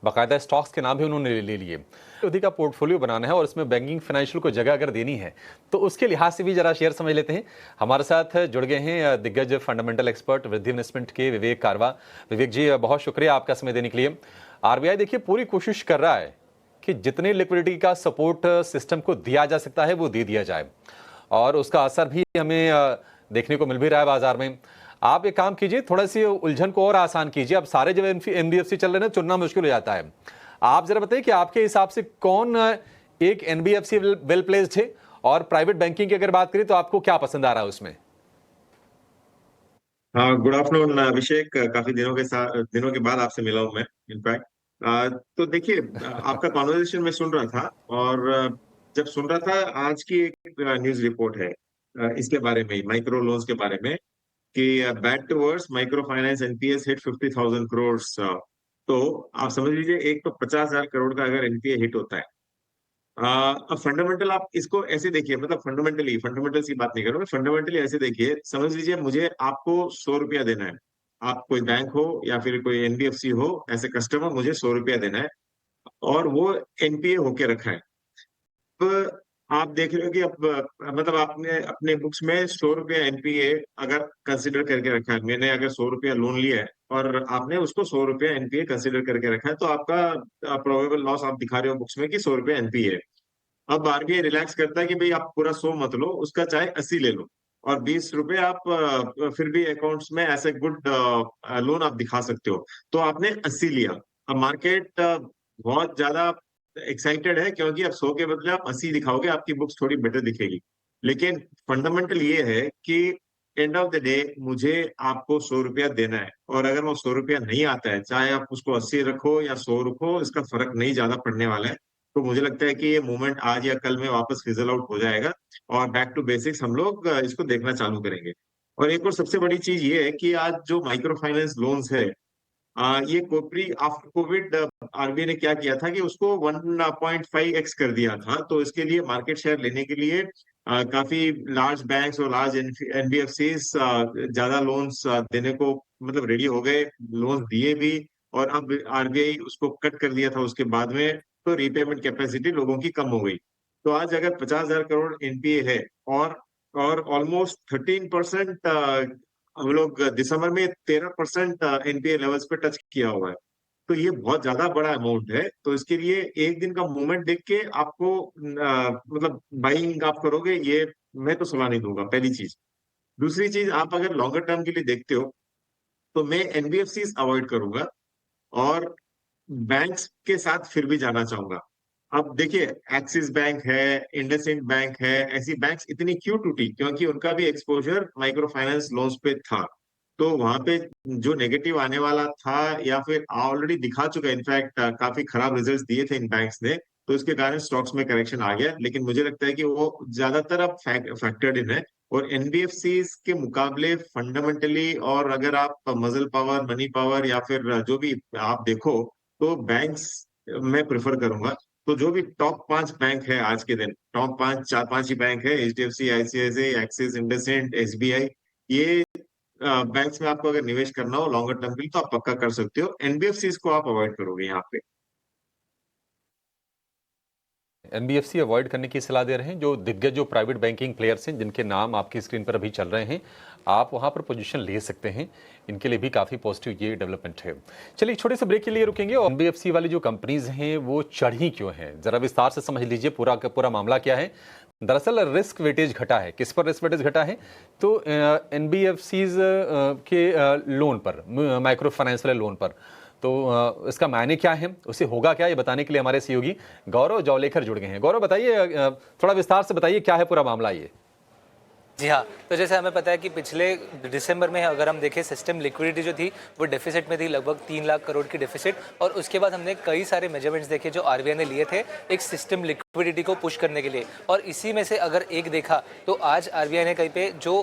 बाकायदा स्टॉक्स के नाम भी उन्होंने ले लिए। अवधि का पोर्टफोलियो बनाना है और इसमें बैंकिंग फाइनेंशियल को जगह अगर देनी है तो उसके लिहाज से भी जरा शेयर समझ लेते हैं। हमारे साथ जुड़ गए हैं दिग्गज फंडामेंटल एक्सपर्ट वृद्धि इन्वेस्टमेंट के विवेक कारवा। विवेक जी, बहुत शुक्रिया आपका समय देने के लिए। आरबीआई देखिए पूरी कोशिश कर रहा है कि जितने लिक्विडिटी का सपोर्ट सिस्टम को दिया जा सकता है वो दे दिया जाए, और उसका असर भी हमें देखने को मिल भी रहा है बाजार में। आप एक काम कीजिए, थोड़ा सी उलझन को और आसान कीजिए। अब सारे जब एनबीएफसी चल रहे हैं चुनना मुश्किल हो जाता है। आप जरा बताइए कि आपके हिसाब से कौन एक एनबीएफसी वेल प्लेस्ड है, और प्राइवेट बैंकिंग की अगर बात करें तो आपको क्या पसंद आ रहा है उसमें? हाँ, गुड आफ्टरनून अभिषेक। काफी दिनों के बाद आपसे मिला हूं मैं। इनफैक्ट तो देखिए, आपका कॉन्वर्सेशन मैं सुन रहा था, और जब सुन रहा था, आज की एक न्यूज रिपोर्ट है इसके बारे में, माइक्रो लोन्स के बारे में, कि back to worse micro finance NPAs hit 50,000 crore. तो आप समझ लीजिए, एक तो 50,000 करोड़ का अगर एनपीए हिट होता है। अब फंडामेंटल आप इसको ऐसे देखिए, मतलब फंडामेंटल्स की बात नहीं कर रहा मैं, फंडामेंटली ऐसे देखिए, समझ लीजिए मुझे आपको 100 रुपया देना है। आप कोई बैंक हो या फिर कोई एनबीएफसी हो, ऐसे कस्टमर, मुझे 100 रुपया देना है, और वो एनपीए होके रखा है। अब आप देख रहे हो कि अब मतलब आपने अपने बुक्स में 100 रुपया एनपीए अगर कंसिडर करके रखा है, मैंने अगर 100 रुपया लोन लिया है और आपने उसको 100 रुपया एनपीए कंसिडर करके रखा है, तो आपका प्रोबेबल लॉस आप दिखा रहे हो बुक्स में कि 100 रुपया एनपीए है। अब आरबीआई रिलैक्स करता है कि भाई आप पूरा 100 मत लो, उसका चाहे 80 ले लो, और 20 रुपए आप फिर भी अकाउंट्स में ऐसे गुड लोन आप दिखा सकते हो। तो आपने 80 लिया। अब मार्केट बहुत ज्यादा एक्साइटेड है, क्योंकि अब 100 के बदले आप 80 दिखाओगे, आपकी बुक्स थोड़ी बेटर दिखेगी। लेकिन फंडामेंटल ये है कि एंड ऑफ द डे मुझे आपको 100 रुपया देना है, और अगर वो 100 रुपया नहीं आता है, चाहे आप उसको 80 रखो या 100 रखो, इसका फर्क नहीं ज्यादा पड़ने वाला है। तो मुझे लगता है कि ये मूवमेंट आज या कल में वापस फिजल आउट हो जाएगा, और बैक टू बेसिक्स हम लोग इसको देखना चालू करेंगे। और एक और सबसे बड़ी चीज ये है कि आज जो माइक्रो फाइनेंस लोन्स है, ये कोपरी आफ्टर कोविड आरबीआई ने क्या किया था कि उसको 1.5x कर दिया था। तो इसके लिए मार्केट शेयर लेने के लिए काफी लार्ज बैंक्स और लार्ज एनबीएफसीज ज्यादा लोन्स देने को मतलब रेडी हो गए, लोन्स दिए भी। और अब आरबीआई उसको कट कर दिया था उसके बाद में, तो रीपेमेंट कैपेसिटी लोगों की कम हो गई। तो आज अगर 50,000 करोड़ एनपीए है, और ऑलमोस्ट 13%, हम लोग दिसंबर में 13% एनपीए लेवल्स पे टच किया हुआ है। तो ये बहुत ज्यादा बड़ा अमाउंट है। तो इसके लिए एक दिन का मूवमेंट देख के आपको मतलब बाइंग आप करोगे, ये मैं तो सलाह नहीं दूंगा, पहली चीज। दूसरी चीज, आप अगर लॉन्गर टर्म के लिए देखते हो, तो मैं एनबीएफसी अवॉइड करूंगा, और बैंक्स के साथ फिर भी जाना चाहूंगा। अब देखिए, एक्सिस बैंक है, इंडसइंड बैंक है, ऐसी बैंक्स इतनी क्यों टूटी? क्योंकि उनका भी एक्सपोजर माइक्रो फाइनेंस लोन्स पे था। तो वहां पे जो नेगेटिव आने वाला था, या फिर ऑलरेडी दिखा चुका, इनफैक्ट काफी खराब रिजल्ट्स दिए थे इन बैंक्स ने, तो इसके कारण स्टॉक्स में करेक्शन आ गया। लेकिन मुझे लगता है कि वो ज्यादातर अब फैक्टर्ड इन है। और एनबीएफसी के मुकाबले फंडामेंटली, और अगर आप मजल पावर, मनी पावर, या फिर जो भी आप देखो, तो बैंक्स मैं प्रेफर करूंगा। तो जो भी टॉप 5 बैंक है आज के दिन, टॉप 5, 4-5 ही बैंक है, HDFC, ICICI, axis, IndusInd, SBI, ये बैंक्स में आपको अगर निवेश करना हो लॉन्गर टर्म के लिए, तो आप पक्का कर सकते हो। एनबीएफसी को आप अवॉइड करोगे यहाँ पे। एनबीएफसी अवॉइड करने की सलाह दे रहे हैं। जो दिग्गज जो प्राइवेट बैंकिंग प्लेयर्स हैं जिनके नाम आपकी स्क्रीन पर अभी चल रहे हैं, आप वहां पर पोजीशन ले सकते हैं। इनके लिए भी काफ़ी पॉजिटिव ये डेवलपमेंट है। चलिए छोटे से ब्रेक के लिए रुकेंगे, और एनबीएफसी वाली जो कंपनीज हैं वो चढ़ी क्यों हैं, जरा विस्तार से समझ लीजिए पूरा का पूरा मामला क्या है। दरअसल रिस्क वेटेज घटा है। किस पर रिस्क वेटेज घटा है? तो एनबीएफसीज के लोन पर, माइक्रो फाइनेंस वाले लोन पर। तो इसका मायने क्या है, उसे होगा क्या, ये बताने के लिए हमारे सहयोगी गौरव जावलेकर जुड़ गए हैं। गौरव बताइए, थोड़ा विस्तार से बताइए क्या है पूरा मामला ये। जी हाँ, तो जैसे हमें पता है कि पिछले दिसंबर में अगर हम देखें, सिस्टम लिक्विडिटी जो थी वो डेफिसिट में थी, लगभग 3 लाख करोड़ की डेफिसिट। और उसके बाद हमने कई सारे मेजरमेंट्स देखे जो आरबीआई ने लिए थे एक सिस्टम लिक्विडिटी को पुश करने के लिए। और इसी में से अगर एक देखा तो आज आरबीआई ने कहीं पे जो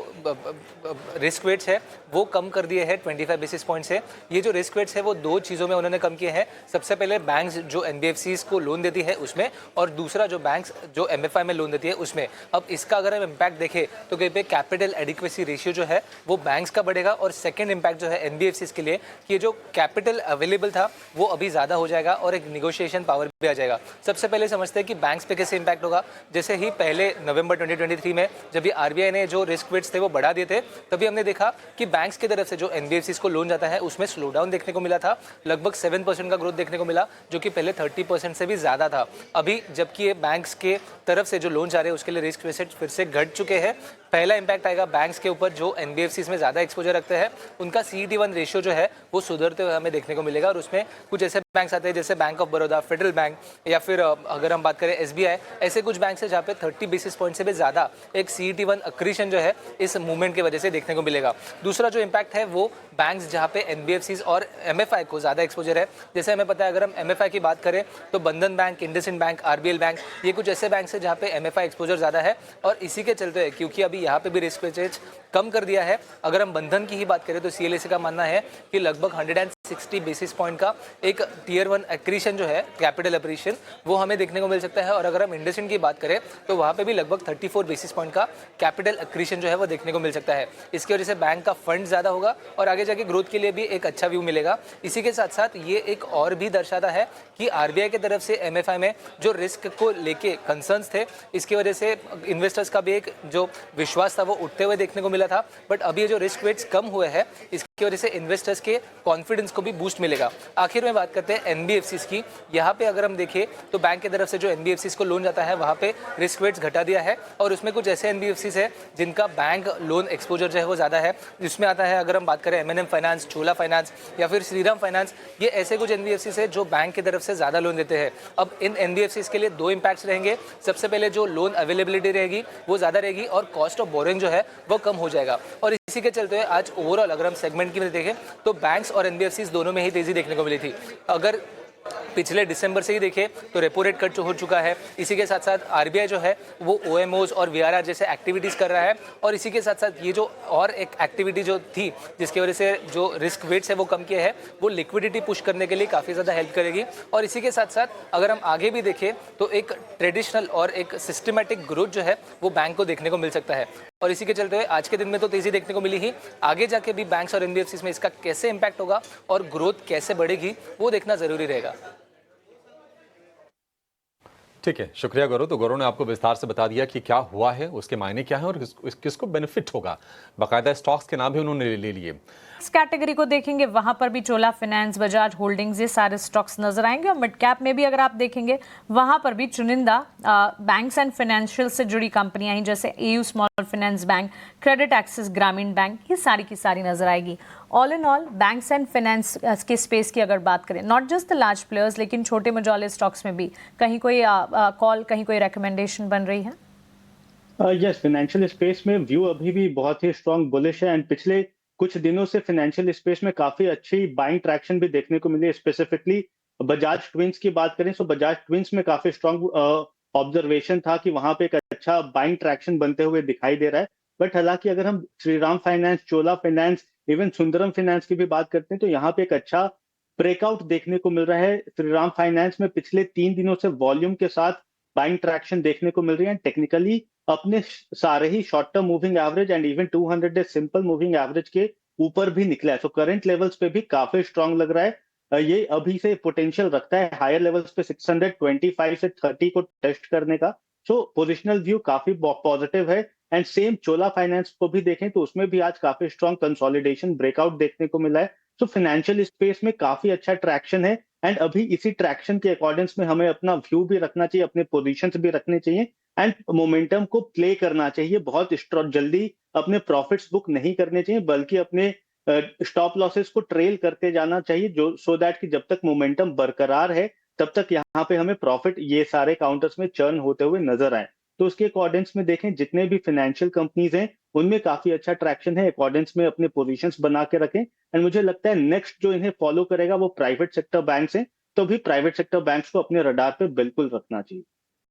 रिस्क वेट्स है वो कम कर दिए हैं 25 बेसिस पॉइंट से। ये जो रिस्क वेट्स है वो दो चीज़ों में उन्होंने कम किए हैं। सबसे पहले बैंक्स जो एनबीएफसीज को लोन देती है उसमें, और दूसरा जो बैंक्स जो एमएफआई में लोन देती है उसमें। अब इसका अगर हम इम्पैक्ट देखें तो कहीं पे कैपिटल एडिक्वेसी रेशियो जो है वो बैंक्स का बढ़ेगा, और सेकेंड इम्पैक्ट जो है एनबीएफसीज के लिए कि ये जो कैपिटल अवेलेबल था वो अभी ज़्यादा हो जाएगा और एक निगोशिएशन पावर भी आ जाएगा। सबसे पहले समझते हैं कि बैंक्स पे कैसे इम्पैक्ट होगा। जैसे ही पहले नवंबर 2023 में जब ये आरबीआई ने जो रिस्क वेट्स थे वो बढ़ा दिए थे, तभी हमने देखा कि बैंक्स की तरफ से जो एनबीएफसीज को लोन जाता है उसमें स्लो डाउन देखने को मिला था। लगभग 7% का ग्रोथ देखने को मिला, जो कि पहले 30% से भी ज़्यादा था। अभी जबकि ये बैंक्स के तरफ से जो लोन जा रहे हैं उसके लिए रिस्क वेट फिर से घट चुके हैं। पहला इंपैक्ट आएगा बैंक्स के ऊपर जो एनबीएफसीज में ज़्यादा एक्सपोजर रखते हैं, उनका CET1 रेशियो जो है वो सुधरते हुए हमें देखने को मिलेगा। और उसमें कुछ ऐसे बैंक्स आते हैं जैसे bank of Baroda, federal bank, या फिर अगर हम बात करें SBI, ऐसे कुछ बैंक्स हैं जहाँ पे 30 बेसिस पॉइंट से भी ज़्यादा एक CET1 अक्रीशन जो है इस मूवमेंट की वजह से देखने को मिलेगा। दूसरा जो इम्पैक्ट है वो बैंक्स जहाँ पे एनबीएफसीज और एमएफआई को ज़्यादा एक्सपोजर है। जैसे हमें पता है अगर हम एमएफआई की बात करें तो बंधन bank, IndusInd bank, RBL bank, ये कुछ ऐसे बैंक्स हैं जहाँ पे एमएफआई एक्सपोजर ज़्यादा है। और इसी के चलते क्योंकि अभी यहाँ पे भी रिस्क वेटेज कम कर दिया है। अगर हम बंधन की ही बात करें तो CLSA का मानना है कि लगभग 160 बेसिस पॉइंट का एक टियर 1 एक्रीशन जो है, कैपिटल अप्रीशिएशन, वो हमें देखने को मिल सकता है। और अगर हम इंडसइंड की बात करें तो वहाँ पे भी लगभग 34 बेसिस पॉइंट का कैपिटल एक्रीशन जो है वो देखने को मिल सकता है। इसकी वजह से बैंक का फंड ज़्यादा होगा और आगे जाके ग्रोथ के लिए भी एक अच्छा व्यू मिलेगा। इसी के साथ साथ ये एक और भी दर्शाता है कि आरबीआई की तरफ से एमएफआई में जो रिस्क को लेके कंसर्न्स थे, इसकी वजह से इन्वेस्टर्स का भी एक जो विश्वास था वो उठते हुए देखने को मिला था। बट अभी ये जो रिस्क वेट्स कम हुए हैं इसकी वजह से इन्वेस्टर्स के कॉन्फिडेंस को भी बूस्ट मिलेगा। आखिर में बात करते हैं एनबीएफसीज की। यहाँ पे अगर हम देखें तो बैंक की तरफ से जो एनबीएफसीज को लोन जाता है वहाँ पे रिस्क वेट्स घटा दिया है, और उसमें कुछ ऐसे एनबीएफसीज है जिनका बैंक लोन एक्सपोजर जो है वो ज़्यादा है। जिसमें आता है अगर हम बात करें M&M फाइनेंस, चोला फाइनेंस या फिर श्रीराम फाइनेंस, ये ऐसे कुछ एनबीएफसीज है जो बैंक की तरफ से ज़्यादा लोन देते हैं। अब इन एनबीएफसीज के लिए दो इम्पैक्ट्स रहेंगे। सबसे पहले जो लोन अवेलेबिलिटी रहेगी वो ज़्यादा रहेगी और कॉस्ट ऑफ बोरिंग जो है वो कम हो जाएगा। और इसी के चलते हुए आज ओवरऑल अगर हम सेगमेंट की वजह देखें तो बैंक्स और एनबीएफसीज दोनों में ही तेजी देखने को मिली थी। अगर पिछले दिसंबर से ही देखें तो रेपो रेट कट हो चुका है। इसी के साथ साथ आरबीआई जो है वो OMOs और VRR जैसे एक्टिविटीज़ कर रहा है। और इसी के साथ साथ ये जो और एक एक्टिविटी जो थी जिसकी वजह से जो रिस्क वेट्स है वो कम किए हैं, वो लिक्विडिटी पुश करने के लिए काफ़ी ज़्यादा हेल्प करेगी। और इसी के साथ साथ अगर हम आगे भी देखें तो एक ट्रेडिशनल और एक सिस्टमेटिक ग्रोथ जो है वो बैंक को देखने को मिल सकता है। और इसी के चलते हुए आज के दिन में तो तेज़ी देखने को मिली ही, आगे जाके भी बैंक्स और एनबीएफसीज में इसका कैसे इम्पैक्ट होगा और ग्रोथ कैसे बढ़ेगी वो देखना ज़रूरी रहेगा। ठीक है, शुक्रिया गौरव। तो गौरव ने आपको विस्तार से बता दिया कि क्या हुआ है, उसके मायने क्या हैं और किसको बेनिफिट होगा। बाकायदा स्टॉक्स के नाम भी उन्होंने ले लिए। इस कैटेगरी को देखेंगे वहां पर भी चोला फाइनेंस, बजाज होल्डिंग्स, ये सारे स्टॉक्स नजर आएंगे। और मिड कैप में भी अगर आप देखेंगे वहां पर भी चुनिंदा बैंक्स एंड फाइनेंशियल से जुड़ी कंपनियां हैं, जैसे AU small finance bank, credit axis ग्रामीण बैंक, ये सारी की सारी नजर आएगी। All in all banks and finance के स्पेस की अगर बात करें, not just the large players लेकिन छोटे मझौले स्टॉक्स में भी कहीं कोई कॉल, कहीं कोई रिकमेंडेशन बन रही है? यस, फाइनेंशियल स्पेस में व्यू अभी भी बहुत ही स्ट्रांग बुलिश है एंड पिछले कुछ दिनों से फाइनेंशियल स्पेस में काफी अच्छी बाइंग ट्रैक्शन भी देखने को मिली है। स्पेसिफिकली बजाज ट्विंस की बात करें तो बजाज ट्विंस में काफी स्ट्रांग ऑब्जर्वेशन था कि वहां पे एक अच्छा बाइंग ट्रैक्शन बनते हुए दिखाई दे रहा है। बट हालांकि अगर हम श्रीराम फाइनेंस, चोला फाइनेंस, इवन सुंदरम फाइनेंस की भी बात करते हैं तो यहाँ पे एक अच्छा ब्रेकआउट देखने को मिल रहा है। श्रीराम फाइनेंस में पिछले 3 दिनों से वॉल्यूम के साथ बाइंग ट्रैक्शन देखने को मिल रही है। टेक्निकली अपने सारे ही short term moving average and even 200 day simple moving average के ऊपर भी निकला है। सो करंट लेवल्स पे भी काफी स्ट्रांग लग रहा है। ये अभी से पोटेंशियल रखता है हायर लेवल्स पे 625 से 30 को टेस्ट करने का। सो पोजिशनल व्यू काफी पॉजिटिव है। एंड सेम चोला फाइनेंस को भी देखें तो उसमें भी आज काफी स्ट्रांग कंसोलिडेशन ब्रेकआउट देखने को मिला है। सो फाइनेंशियल स्पेस में काफी अच्छा ट्रैक्शन है एंड अभी इसी ट्रैक्शन के अकॉर्डिंगस में हमें अपना व्यू भी रखना चाहिए, अपने पोजीशंस भी रखने चाहिए एंड मोमेंटम को प्ले करना चाहिए। बहुत जल्दी अपने प्रॉफिट्स बुक नहीं करने चाहिए बल्कि अपने स्टॉप लॉसेस को ट्रेल करते जाना चाहिए, जो सो दैट कि जब तक मोमेंटम बरकरार है तब तक यहाँ पे हमें प्रॉफिट ये सारे काउंटर्स में चर्न होते हुए नजर आए। तो उसके अकॉर्डिंग्स में देखें जितने भी फाइनेंशियल कंपनीज हैं उनमें काफी अच्छा ट्रैक्शन है। अकॉर्डिंग्स में अपने पोजीशंस बना के रखें एंड मुझे लगता है नेक्स्ट जो इन्हें फॉलो करेगा वो प्राइवेट सेक्टर बैंक्स हैं, तो भी प्राइवेट सेक्टर बैंक्स को अपने रडार पे बिल्कुल रखना चाहिए।